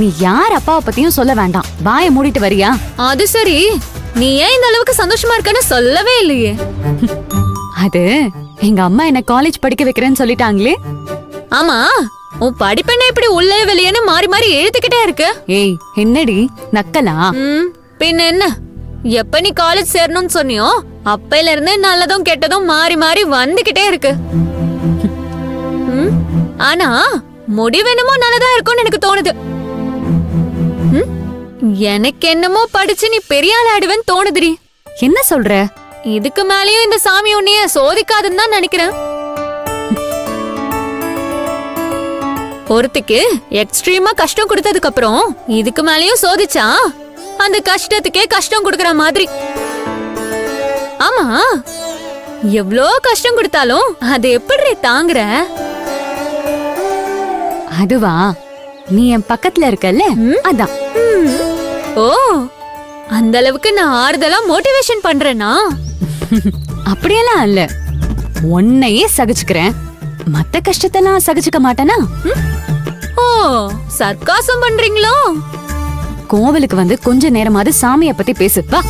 நீ யார் அப்பாவை பத்தியும் சொல்ல வேண்டாம், வாயை மூடிட்டு வரியா? அது சரி, நீ ஏன் இந்த அளவுக்கு சந்தோஷமா இருக்கன்னு சொல்லவே இல்லையே. அது எங்க அம்மா என்ன காலேஜ் படிக்க வைக்கிறேன்னு சொல்லிட்டாங்களே. ஆமா, உன் படிப்பென்ன இப்படி உள்ளே வெளியேன்னு மாறி மாறி எழுத்துக்கிட்டே இருக்கு. ஏய், என்னடி நக்கலா? பின்ன என்ன, எப்ப நீ காலேஜ் சேரணும்னு சொன்னியோ அப்பையில இருந்து நல்லதும் கெட்டதும் மாறி மாறி வந்துகிட்டே இருக்கு. ஆனா முடிவு என்னமோ நல்லதா இருக்கும்னு எனக்கு தோணுது. எனக்கு என்னமோ படிச்சு நீ பெரிய ஆள் ஆடுவேன்னு தோணுதுடி. என்ன சொல்ற? இதுக்கு மேலயும் இந்த சாமி உன்னைய சோதிக்காதுன்னு தான் நினைக்கிறேன். ஒருத்திக்கு எக்ஸ்ட்ரீமா கஷ்டம் கொடுத்ததுக்கு அப்புறம் இதுக்கு மேலயும் சோதிச்சா அந்த கஷ்டத்துக்கே கஷ்டம் கொடுக்கற மாதிரி. ஆமா, எவ்ளோ கஷ்டம் கொடுத்தாலும் அது எப்படி தாங்குற? அதுவா, நீ என் பக்கத்துல இருக்கல்ல, அதான். ஓ, அந்த அளவுக்கு நான் ஆறுதலா மோட்டிவேஷன் பண்றேனா? அப்படியெல்லாம் இல்ல, உன்னையே சகிச்சுக்கிறேன், மத்த கஷ்டத்தெல்லாம் சகிச்சுக்க மாட்டேனா? ஓ, சர்க்காசம் பண்றீங்களோ? கோவிலுக்கு வந்து கொஞ்ச நேரமாவது சாமிய பத்தி பேசுப்பா.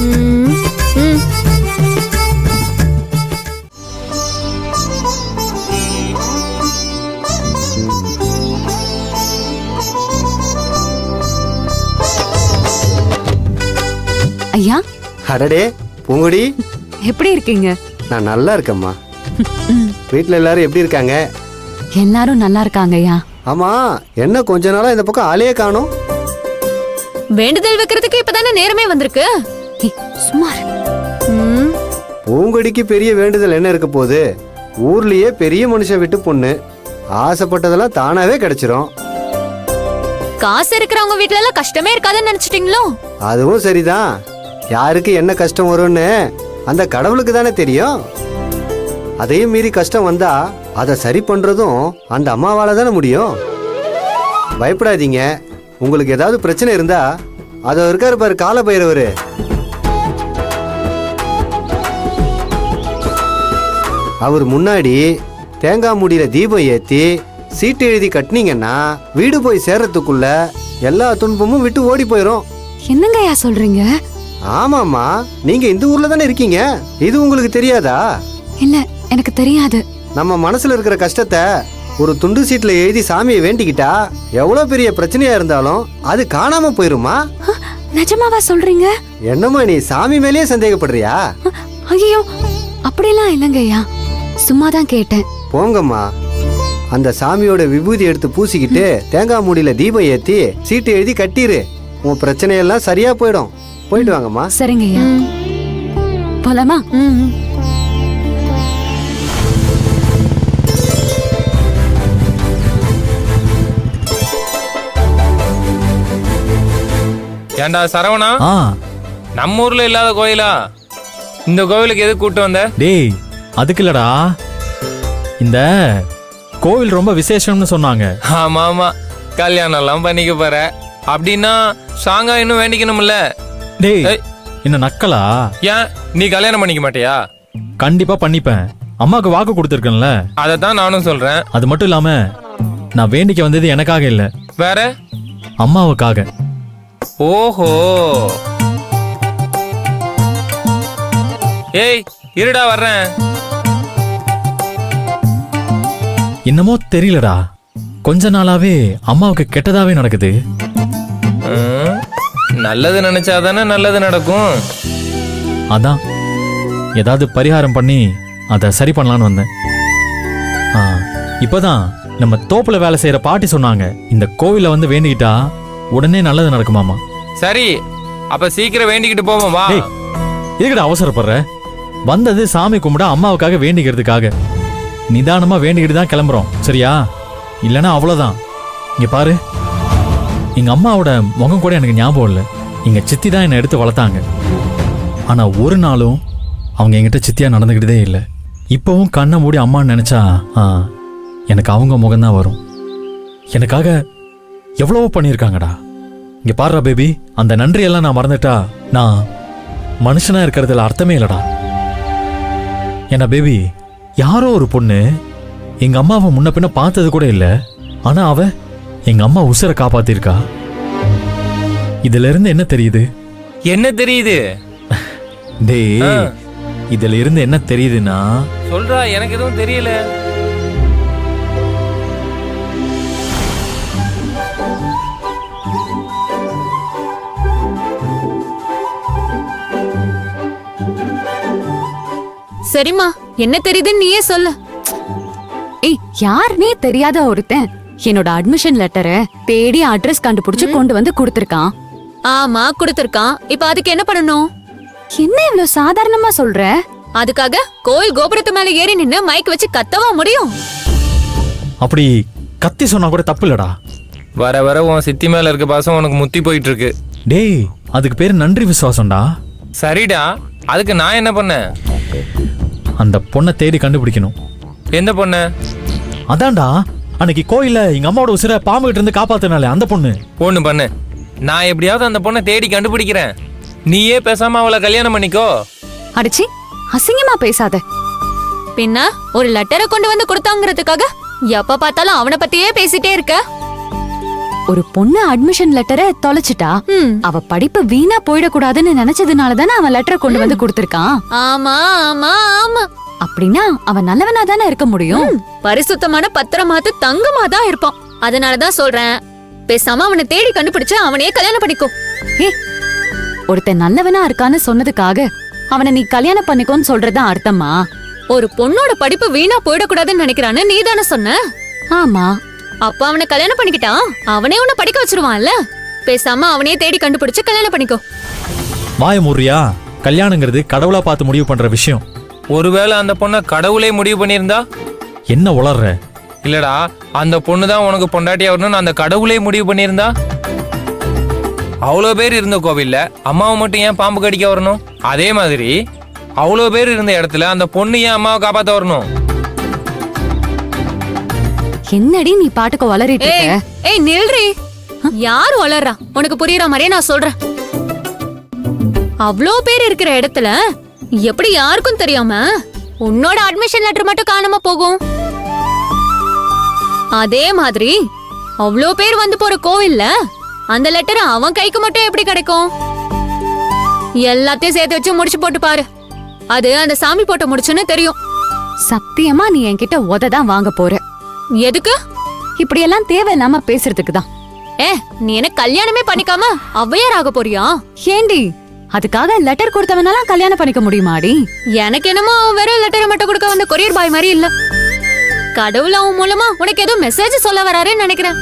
ஐயா. அடடே பூங்குடி, எப்படி இருக்கீங்க? நான் நல்லா இருக்கேம்மா. வீட்ல எல்லாரும் எப்படி இருக்காங்க? எல்லாரும் நல்லா இருக்காங்க ஐயா. ஆமா, என்ன கொஞ்ச நாளா இந்த பக்கம் ஆளையே காணோம்? வேண்டுதல் வைக்கிறதுக்கு இப்பதானே நேரமே வந்திருக்கு. சும்மா பூங்குடிக்கு பெரிய வேண்டுதல் என்ன இருக்க போகுது? ஊர்லயே பெரிய மனுஷன் விட்டு பொண்ணு, ஆசைப்பட்டதெல்லாம் தானாவே கிடைச்சிரும். காசு இருக்கிறவங்க வீட்ல எல்லாம் கஷ்டமே இருக்காதுன்னு நினைச்சிட்டீங்களோ? அதுவும் சரிதான். யாருக்கு என்ன கஷ்டம் வரும்னு அந்த கடவுளுக்கு தானே தெரியும். அதையும் மீறி கஷ்டம் வந்தா அதை சரி பண்றதும் அந்த அம்மாவால தானே முடியும். பயப்படாதீங்க, உங்களுக்கு ஏதாவது பிரச்சனை இருந்தா அதை இருக்காரு பாரு கால பைரவரு, அவர் முன்னாடி தேங்காய் மூடியில தீபம் ஏத்தி சீட்டு எழுதி கட்டினீங்கன்னா வீடு போய் சேர்றதுக்குள்ள எல்லா துன்பமும் விட்டு ஓடி போயிரும். என்னங்க ஐயா சொல்றீங்க? ஆமாமா, நீங்க இந்த ஊர்ல தானே இருக்கீங்க, இது உங்களுக்கு தெரியாதா? இல்ல, எனக்கு தெரியாது. நம்ம மனசுல இருக்கிற கஷ்டத்தை ஒரு துண்டு சீட்ல எழுதி சாமியை வேண்டிக்கிட்டா எவ்வளவு பெரிய பிரச்சனையா இருந்தாலும் அது காணாம போயிருமா? நிஜமாவா சொல்றீங்க? என்னம்மா நீ சாமி மேலேயே சந்தேகப்படுறியா? ஐயோ, அப்படியெல்லாம் இல்லைங்க ஐயா, சும்மாதான் கேட்டேன். போங்கம்மா, அந்த சாமியோட விபூதி எடுத்து பூசிக்கிட்டு தேங்காய் மூடியில தீபம் ஏத்தி சீட்டு எழுதி கட்டிரு, உன் பிரச்சனையெல்லாம் சரியா போயிடும். போயிட்டு வாங்கம்மா. சரிங்க ஐயா, போலாமா? ஏண்டா சரவணா, நம்ம ஊர்ல இல்லாத கோயிலா இந்த கோவிலுக்கு எது கூட்டு வந்த? டேய், அதுக்கு இல்லடா, இந்த கோவில் ரொம்ப விசேஷம்னு சொன்னாங்க. ஆமா ஆமா, கல்யாணம் எல்லாம் பண்ணிக்க போற அப்படின்னா சாங்கா இன்னும் வேண்டிக்கணும்ல. டேய், என்ன நக்கலா? ஏன் நீ கல்யாணம் பண்ணிக்க மாட்டியா? கண்டிப்பா பண்ணிப்பேன், அம்மாக்கு வாக்கு கொடுத்துருக்கேன்ல. அதத்தான் நானும் சொல்றேன். அது மட்டும் இல்லாம நான் வேண்டிக்க வந்தது எனக்காக இல்ல, வேற அம்மாவுக்காக. ஓஹோ, ஏய் இருடா வர்றேன். என்னமோ தெரியலடா, கொஞ்ச நாளாவே அம்மாவுக்கு கெட்டதாவே நடக்குது. நல்லது நினைச்சாதானே நல்லது நடக்கும். அதான் ஏதாவது பரிகாரம் பண்ணி அதை சரி பண்ணலான்னு வந்தேன். இப்பதான் நம்ம தோப்புல வேலை செய்யற பாட்டி சொன்னாங்க, இந்த கோவில வந்து வேண்டிக்கிட்டா உடனே நல்லது நடக்குமாமா. சரி, அப்ப சீக்கிரம் வேண்டிக்கிட்டு போவோம் வா. இதுக்கிட்ட அவசரப்படுற? வந்தது சாமி கும்பிட அம்மாவுக்காக வேண்டிக்கிறதுக்காக. நிதானமா வேண்டிக்கிட்டு தான் கிளம்புறோம், சரியா? இல்லைன்னா அவ்வளவுதான். இங்க பாரு, எங்க அம்மாவோட முகம் கூட எனக்கு ஞாபகம் இல்லை. எங்க சித்தி தான் என்னை எடுத்து வளர்த்தாங்க. ஆனா ஒரு நாளும் அவங்க என்கிட்ட சித்தியா நடந்துக்கிட்டதே இல்லை. இப்பவும் கண்ணை மூடி அம்மான்னு நினைச்சா எனக்கு அவங்க முகம்தான் வரும். எனக்காக எவ்வளவோ பண்ணியிருக்காங்கடா. இங்க பாருடா பேபி, அந்த நன்றியெல்லாம் நான் மறந்துட்டா நான் மனுஷனா இருக்கிறதுல அர்த்தமே இல்லடா. ஏன்னா பேபி, யாரோ ஒரு பொண்ணு எங்க அம்மாவை முன்ன பின்ன பார்த்தது கூட இல்லை, ஆனா அவ எங்க அம்மா உசுரை காப்பாத்திருக்கா. இதுல இருந்து என்ன தெரியுது? என்ன தெரியுது? டேய், ஆ. இதுல இருந்து என்ன தெரியுதுன்னா, சொல்றா, எனக்கு எதுவும் தெரியல. சரிம்மா, என்ன தெரியுதுன்னு நீயே சொல்லு. ஏய், யாருனே தெரியாத ஒருத்தன் என்னோட அட்மிஷன் லெட்டரை தேடி அட்ரஸ் கண்டுபிடிச்சு கொண்டு வந்து கொடுத்திருக்கான். ஆமா, கொடுத்திருக்கான். இப்ப அதுக்கு என்ன பண்ணணும்? என்ன இவ்வளவு சாதாரணமா சொல்ற? அதுக்காக கோயில் கோபுரத்து மேல ஏறி நின்னு மைக் வச்சு கத்தவா முடியும்? அப்படி கத்தி சொன்னா கூட தப்பு இல்லடா. வர வர உன் சித்தி மேல இருக்க பாசம் உனக்கு முத்தி போயிட்டு இருக்கு. டேய், அதுக்கு பேரு நன்றி விசுவாசம்டா. சரிடா, அதுக்கு நான் என்ன பண்ணேன்? அந்த பொண்ணை தேடி கண்டுபிடிக்கணும். எந்த பொண்ணு? அதான்டா, அன்னைக்கு கோயில்ல எங்க அம்மாவோட உசிரை பாம்பு கிட்ட இருந்து காப்பாத்தினாலே அந்த பொண்ணு. ஒண்ணு பண்ணு, நான் எப்படியாவது அந்த பொண்ணை தேடி கண்டுபிடிக்கிறேன். நீயே பேசாம அவளை கல்யாணம் பண்ணிக்கோ. அடிச்சி, அசிங்கமா பேசாத. பின்ன ஒரு லெட்டரை கொண்டு வந்து கொடுத்தாங்கிறதுக்காக எப்ப பார்த்தாலும் அவனை பத்தியே பேசிட்டே இருக்க. ஒரு பொண்ணு அட்மிஷன் லெட்டரை தொலைச்சிட்டா, அவ படிப்பு வீணா போயிடக்கூடாதுன்னு நினைச்சதுனால தானே அவன் லெட்டரை கொண்டு வந்து கொடுத்திருக்கான். ஆமா ஆமா ஆமா. அப்படின்னா அவன் நல்லவனா தானே இருக்க முடியும். பரிசுத்தமான பத்திரமாத்து தங்கமா தான் இருப்பான். அதனாலதான் சொல்றேன், பேசாம அவனை தேடி கண்டுபிடிச்சு அவனையே கல்யாணம் பண்ணிக்கோ. ஏ, ஒருத்தன் நல்லவனா இருக்கான்னு சொன்னதுக்காக அவனை நீ கல்யாணம் பண்ணிக்கோன்னு சொல்றதா அர்த்தமா? ஒரு பொண்ணோட படிப்பு வீணா போயிடக்கூடாதுன்னு நினைக்கிறான்னு நீ தானே சொன்ன. ஆமா. அப்ப அவனை கல்யாணம் பண்ணிக்கிட்டா அவனே உன்னை படிக்க வச்சிருவான்ல. பேசாம அவனையே தேடி கண்டுபிடிச்சு கல்யாணம் பண்ணிக்கோ. வாய மூர்றியா? கல்யாணங்கிறது கடவுளா பார்த்து முடிவு பண்ற விஷயம். ஒருவேளை அந்த பொண்ணை கடவுளே முடிவு பண்ணியிருந்தா? என்ன உளர்ற? இல்லடா, அந்த பொண்ணு தான் உனக்கு பொண்டாட்டியா வரணும்னு அந்த கடவுளே முடிவு பண்ணியிருந்தா? அவ்வளோ பேர் இருந்த கோவில்ல அம்மாவை மட்டும் ஏன் பாம்பு கடிக்க வரணும்? அதே மாதிரி அவ்வளோ பேர் இருந்த இடத்துல அந்த பொண்ணு ஏன் அம்மாவை காப்பாத்த வரணும்? என்னடி நீ பாட்டுக்கு வளரிட்டு ஏய் இருக்க? ஏய் நில்றி. யாரு வளர்றா? உனக்கு புரியுற மாதிரியே நான் சொல்றேன். அவ்ளோ பேர் இருக்கிற இடத்துல எப்படி யாருக்கும் தெரியாம உன்னோட அட்மிஷன் லெட்டர் மட்டும் காணாம போகும்? அதே மாதிரி அவ்ளோ பேர் வந்து போற கோவில்ல அந்த லெட்டர் அவன் கைக்கு மட்டும் எப்படி கிடைக்கும்? எல்லாத்தையும் சேர்த்து வச்சு முடிச்சு போட்டு பாரு. அது அந்த சாமி போட்ட முடிச்சுன்னு தெரியும். சத்தியமா நீ என்கிட்ட உததான் வாங்க போற. எதுக்கு? இப்படியெல்லாம் தேவையில்லாம பேசுறதுக்கு தான். நீ என்ன கல்யாணமே பண்ணிக்காம ஔவையார் ஆக போறியா? ஏண்டி, அதுக்காக லெட்டர் கொடுத்தவனாலாம் கல்யாணம் பண்ணிக்க முடியுமாடி? எனக்கு என்னமோ வெறும் லெட்டரை மட்டும் கொடுக்க வந்த கொரியர் பாய் மாதிரி இல்ல. கடவுள் அவன் மூலமா உனக்கு ஏதோ மெசேஜ் சொல்ல வராருன்னு நினைக்கிறேன்.